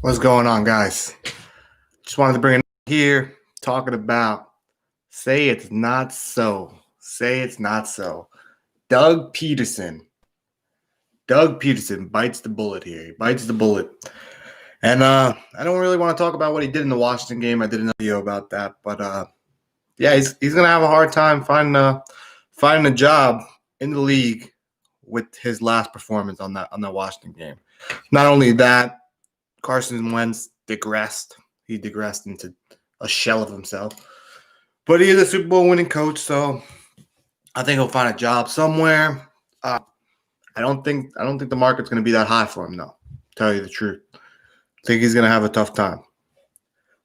What's going on, guys? Just wanted to bring it here talking about Say It's Not So. Say It's Not So. Doug Peterson. Doug Peterson bites the bullet here. He bites the bullet. And I don't really want to talk about what he did in the Washington game. I did a video about that. But yeah, he's going to have a hard time finding a job in the league with his last performance on that Washington game. Not only that, Carson Wentz digressed. He digressed into a shell of himself. But he is a Super Bowl winning coach, so I think he'll find a job somewhere. I don't think the market's going to be that high for him, though. To tell you the truth, I think he's going to have a tough time.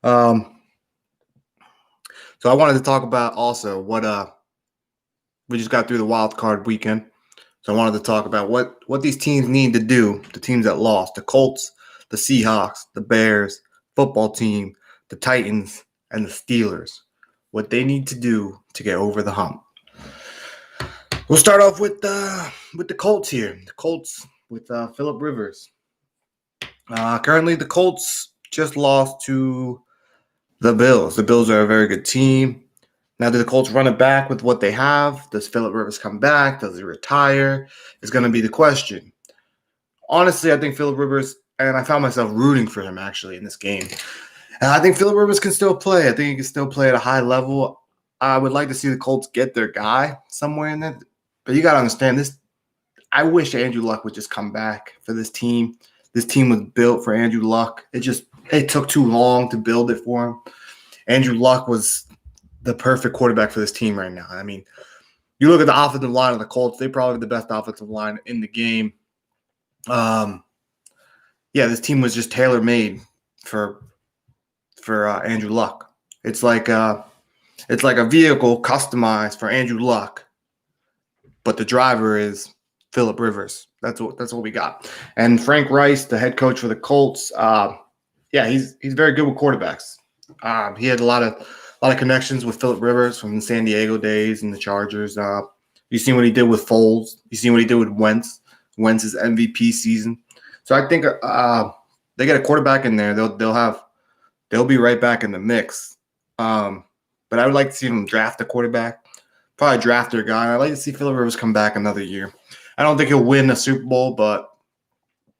So I wanted to talk about also what we just got through the wild card weekend. So I wanted to talk about what these teams need to do. The teams that lost: the Colts, the Seahawks, the Bears, football team, the Titans, and the Steelers. What they need to do to get over the hump. We'll start off with the Colts here. The Colts with Phillip Rivers. Currently, the Colts just lost to the Bills. The Bills are a very good team. Now, do the Colts run it back with what they have? Does Phillip Rivers come back? Does he retire? Is going to be the question. Honestly, I think Phillip Rivers, and I found myself rooting for him actually in this game. And I think Phillip Rivers can still play. I think he can still play at a high level. I would like to see the Colts get their guy somewhere in there. But you got to understand this. I wish Andrew Luck would just come back for this team. This team was built for Andrew Luck. It took too long to build it for him. Andrew Luck was the perfect quarterback for this team right now. I mean, you look at the offensive line of the Colts, they're probably the best offensive line in the game. This team was just tailor-made for Andrew Luck. It's like a vehicle customized for Andrew Luck, but the driver is Phillip Rivers. That's what we got. And Frank Rice, the head coach for the Colts, he's very good with quarterbacks. He had a lot of connections with Phillip Rivers from the San Diego days and the Chargers. You've seen what he did with Foles. You've seen what he did with Wentz. Wentz's MVP season. So I think they get a quarterback in there. They'll be right back in the mix. But I would like to see them draft a quarterback. Probably draft their guy. I'd like to see Phillip Rivers come back another year. I don't think he'll win a Super Bowl, but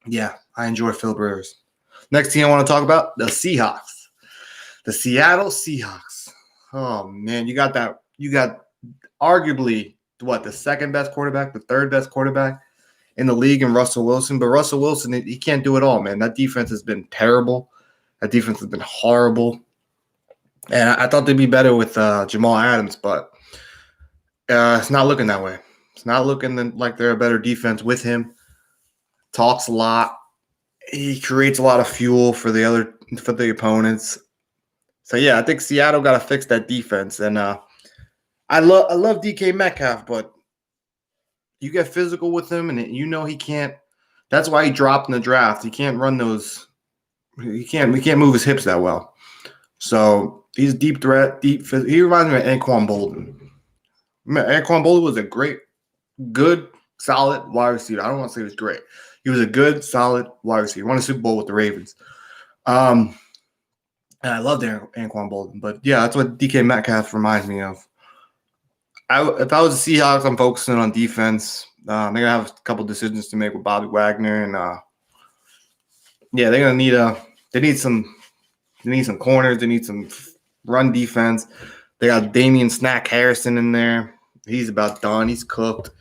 yeah, I enjoy Phillip Rivers. Next team I want to talk about, the Seahawks. The Seattle Seahawks. Oh, man, you got arguably, the second best quarterback, the third best quarterback in the league in Russell Wilson. But Russell Wilson, he can't do it all, man. That defense has been terrible. That defense has been horrible. And I thought they'd be better with Jamal Adams, but it's not looking that way. It's not looking like they're a better defense with him. Talks a lot. He creates a lot of fuel for the opponents. So yeah, I think Seattle got to fix that defense. And I love DK Metcalf, but you get physical with him, and he can't. That's why he dropped in the draft. He can't run those. He can't move his hips that well. So he's a deep threat. He reminds me of Anquan Bolden. Anquan Bolden was a good, solid wide receiver. I don't want to say he was great. He was a good, solid wide receiver. He won a Super Bowl with the Ravens. And I loved Anquan Bolden. But, yeah, that's what DK Metcalf reminds me of. If I was the Seahawks, I'm focusing on defense. They're going to have a couple decisions to make with Bobby Wagner. And, they're going to need some corners. They need some run defense. They got Damian Snack Harrison in there. He's about done. He's cooked.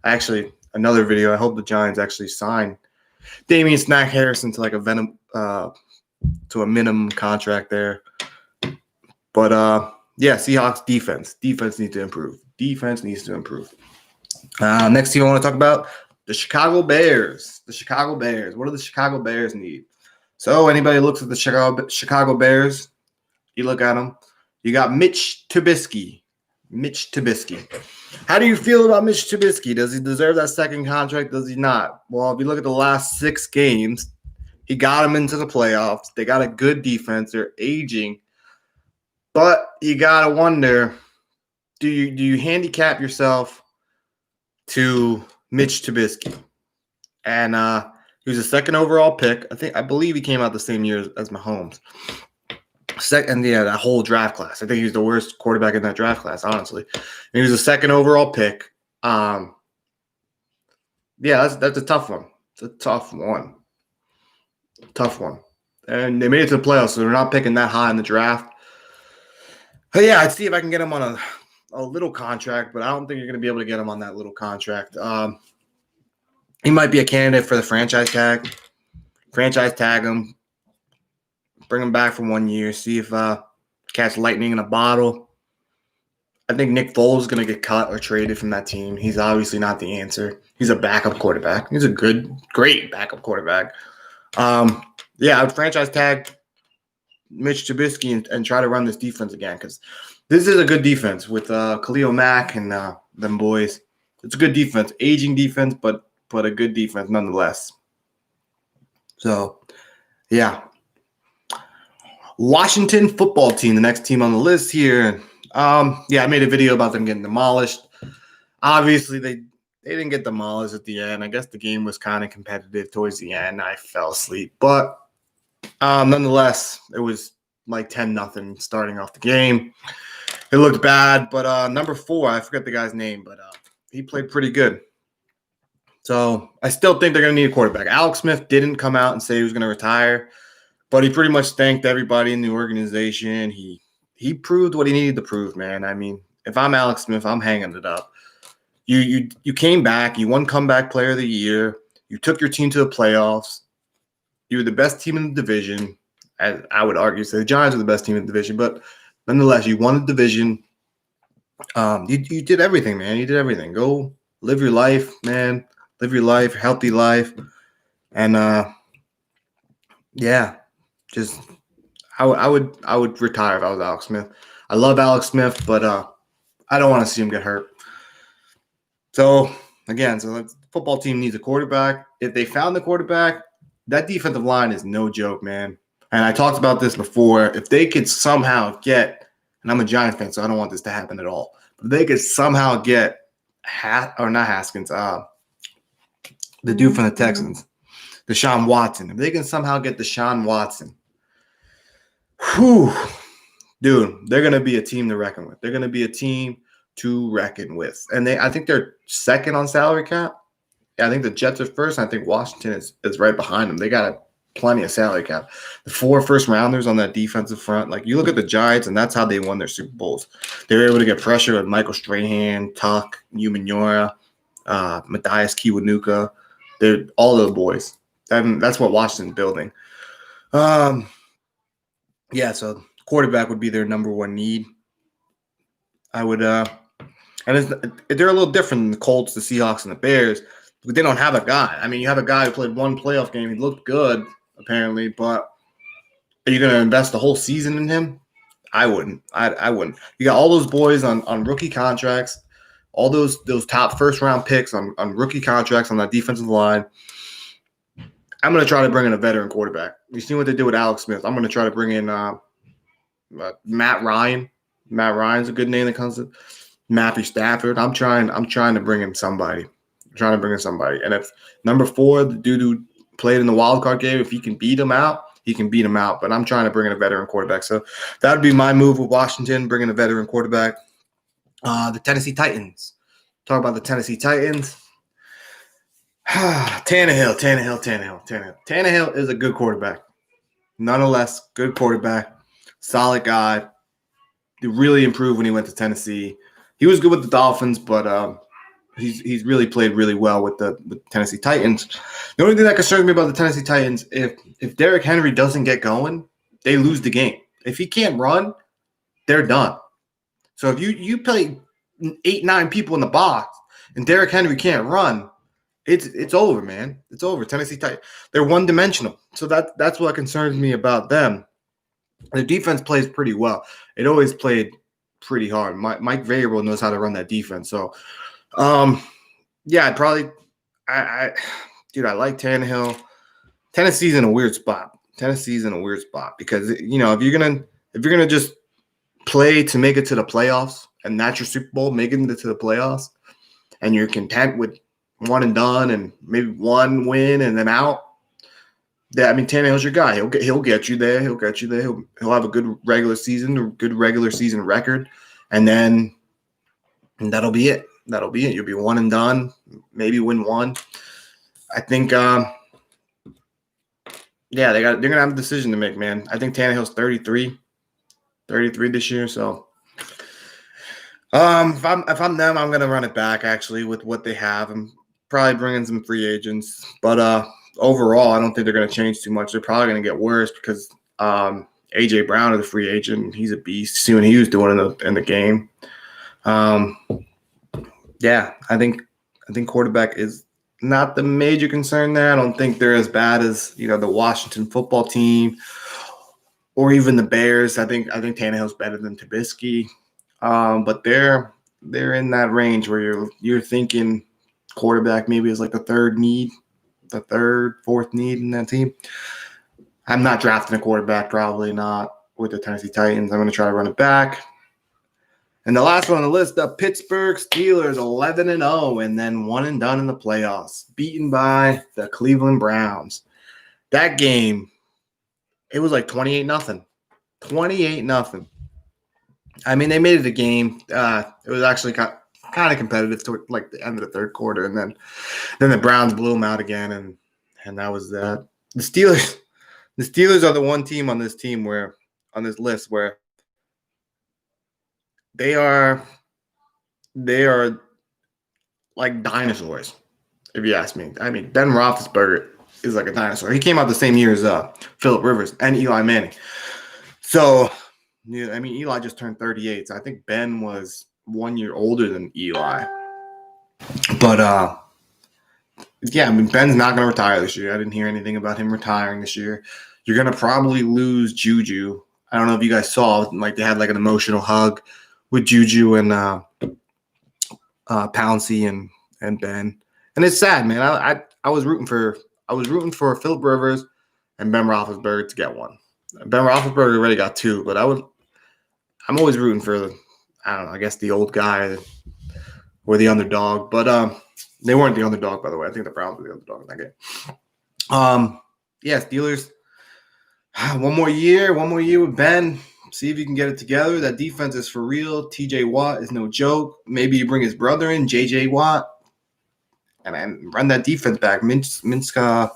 Actually, another video. I hope the Giants actually sign Damian Snack Harrison to to a minimum contract there. But Seahawks defense. Defense needs to improve. Next team I want to talk about, the Chicago Bears. The Chicago Bears. What do the Chicago Bears need? So anybody looks at the Chicago Bears, you look at them. You got Mitch Trubisky. How do you feel about Mitch Trubisky? Does he deserve that second contract? Does he not? Well, if you look at the last 6 games, he got them into the playoffs. They got a good defense. They're aging. But you got to wonder, do you handicap yourself to Mitch Trubisky? And He was a second overall pick. I believe he came out the same year as Mahomes. Second, yeah, that whole draft class. I think he was the worst quarterback in that draft class, honestly. And he was a second overall pick. Yeah, that's a tough one. It's a tough one. Tough one. And they made it to the playoffs, so they're not picking that high in the draft. But yeah, I'd see if I can get him on a little contract, but I don't think you're going to be able to get him on that little contract. He might be a candidate for the franchise tag. Franchise tag him. Bring him back for 1 year. See if catch lightning in a bottle. I think Nick Foles is going to get cut or traded from that team. He's obviously not the answer. He's a backup quarterback. He's a great backup quarterback. Yeah, I would franchise tag Mitch Trubisky and try to run this defense again because this is a good defense with Khalil Mack and them boys. It's a good defense, aging defense, but a good defense nonetheless. So, yeah. Washington football team, the next team on the list here. Yeah, I made a video about them getting demolished. Obviously, they didn't get demolished at the end. I guess the game was kind of competitive towards the end. I fell asleep. But nonetheless, it was like 10-0 starting off the game. It looked bad. But number 4, I forget the guy's name, but he played pretty good. So I still think they're going to need a quarterback. Alex Smith didn't come out and say he was going to retire, but he pretty much thanked everybody in the organization. He proved what he needed to prove, man. I mean, if I'm Alex Smith, I'm hanging it up. You came back. You won Comeback Player of the Year. You took your team to the playoffs. You were the best team in the division. As I would argue, so the Giants are the best team in the division, but nonetheless, you won the division. You did everything, man. You did everything. Go live your life, man. Live your life, healthy life, and yeah, just I would retire if I was Alex Smith. I love Alex Smith, but I don't want to see him get hurt. So again, the football team needs a quarterback. If they found the quarterback, that defensive line is no joke, man. And I talked about this before. If they could somehow get, and I'm a Giants fan, so I don't want this to happen at all, but if they could somehow get Haskins, the dude from the Texans, Deshaun Watson. If they can somehow get Deshaun Watson, dude, they're going to be a team to reckon with. They're going to be a team to reckon with. And I think they're second on salary cap. Yeah, I think the Jets are first. And I think Washington is right behind them. They got plenty of salary cap. The 4 first-rounders on that defensive front. Like, you look at the Giants, and that's how they won their Super Bowls. They were able to get pressure with Michael Strahan, Tuck, Umenyiora, Mathias Kiwanuka. They're all those boys. That's what Washington's building. Yeah, so quarterback would be their number 1 need. I would and they're a little different than the Colts, the Seahawks, and the Bears. But they don't have a guy. I mean, you have a guy who played 1 playoff game. He looked good, apparently, but are you going to invest the whole season in him? I wouldn't. I wouldn't. You got all those boys on rookie contracts, all those top first-round picks on rookie contracts on that defensive line. I'm going to try to bring in a veteran quarterback. You see what they did with Alex Smith. I'm going to try to bring in Matt Ryan. Matt Ryan's a good name that comes to Matthew Stafford. I'm trying to bring in somebody. And if number 4, the dude who played in the wild card game, if he can beat him out, he can beat him out. But I'm trying to bring in a veteran quarterback. So that would be my move with Washington, bringing a veteran quarterback. The Tennessee Titans. Talk about the Tennessee Titans. Tannehill. Tannehill is a good quarterback. Nonetheless, good quarterback. Solid guy. He really improved when he went to Tennessee. He was good with the Dolphins, but he's really played really well with the Tennessee Titans. The only thing that concerns me about the Tennessee Titans, if Derrick Henry doesn't get going, they lose the game. If he can't run, they're done. So if you play 8-9 people in the box and Derrick Henry can't run, it's over, man. It's over. Tennessee Titans, they're one-dimensional. So that's what concerns me about them. Their defense plays pretty well. It always played pretty hard. Mike Vrabel knows how to run that defense. So, yeah, I like Tannehill. Tennessee's in a weird spot. Because if you're gonna just play to make it to the playoffs, and that's your Super Bowl, making it to the playoffs, and you're content with one and done, and maybe one win and then out, Yeah, I mean Tannehill's your guy. He'll get you there. He'll get you there. He'll have a good regular season, record, and then that'll be it. That'll be it. You'll be one and done. Maybe win one. I think. Yeah, they're gonna have a decision to make, man. I think Tannehill's 33 this year. So, if I'm them, I'm gonna run it back actually with what they have. I'm probably bringing some free agents, but overall, I don't think they're gonna change too much. They're probably gonna get worse because AJ Brown is a free agent. He's a beast. See what he was doing in the game. Yeah, I think quarterback is not the major concern there. I don't think they're as bad as the Washington football team or even the Bears. I think Tannehill's better than Trubisky, but they're in that range where you're thinking quarterback maybe is like the fourth need in that team. I'm not drafting a quarterback, probably not with the Tennessee Titans. I'm going to try to run it back. And the last one on the list, the Pittsburgh Steelers, 11-0, and then one and done in the playoffs, beaten by the Cleveland Browns. That game, it was like 28-0. 28-0. I mean, they made it a game. It was actually kind of competitive toward like the end of the third quarter, and then the Browns blew them out again, and that was that. The Steelers are the one team on this list where they are like dinosaurs, if you ask me. I mean, Ben Roethlisberger is like a dinosaur. He came out the same year as Phillip Rivers and Eli Manning. So, yeah, I mean, Eli just turned 38. So I think Ben was 1 year older than Eli. But, yeah, I mean, Ben's not going to retire this year. I didn't hear anything about him retiring this year. You're going to probably lose Juju. I don't know if you guys saw, like, they had like an emotional hug with Juju and Pouncey and Ben. And it's sad, man. I was rooting for Phillip Rivers and Ben Roethlisberger to get one. Ben Roethlisberger already got two, but I'm always rooting for, I don't know, I guess the old guy or the underdog. But they weren't the underdog, by the way. I think the Browns were the underdog in that game. Yeah, Steelers. One more year with Ben. See if you can get it together. That defense is for real. TJ Watt is no joke. Maybe you bring his brother in, JJ Watt, and run that defense back. Minska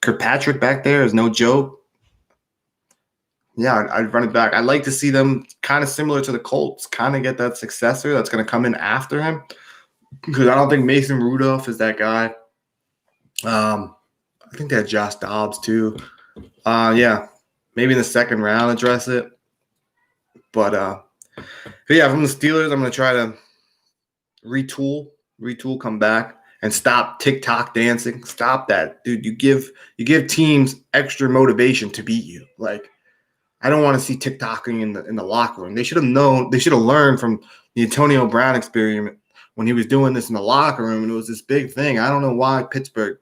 Kirkpatrick back there is no joke. Yeah, I'd run it back. I'd like to see them kind of similar to the Colts, kind of get that successor that's going to come in after him, because I don't think Mason Rudolph is that guy. I think they had Josh Dobbs too. Yeah, maybe in the second round address it. But yeah, from the Steelers, I'm going to try to retool, come back, and stop TikTok dancing. Stop that, dude. You give teams extra motivation to beat you. Like, I don't want to see TikToking in the locker room. They should have known. They should have learned from the Antonio Brown experiment when he was doing this in the locker room, and it was this big thing. I don't know why Pittsburgh,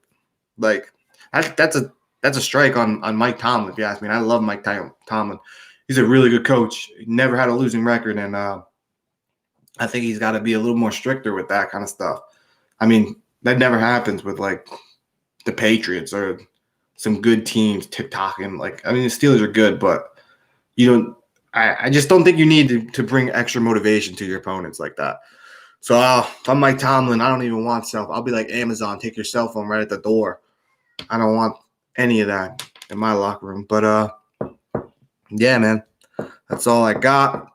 like, that's a strike on Mike Tomlin, if you ask me. And I love Mike Tomlin. He's a really good coach. He never had a losing record, and I think he's got to be a little more stricter with that kind of stuff. I mean, that never happens with like the Patriots or some good teams TikToking. Like, I mean, the Steelers are good, but you don't. I just don't think you need to bring extra motivation to your opponents like that. So if I'm Mike Tomlin, I don't even want self. I'll be like Amazon, take your cell phone right at the door. I don't want any of that in my locker room. But yeah, man, that's all I got.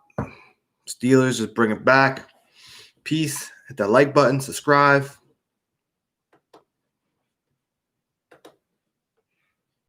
Steelers, just bring it back. Peace. Hit that like button, subscribe.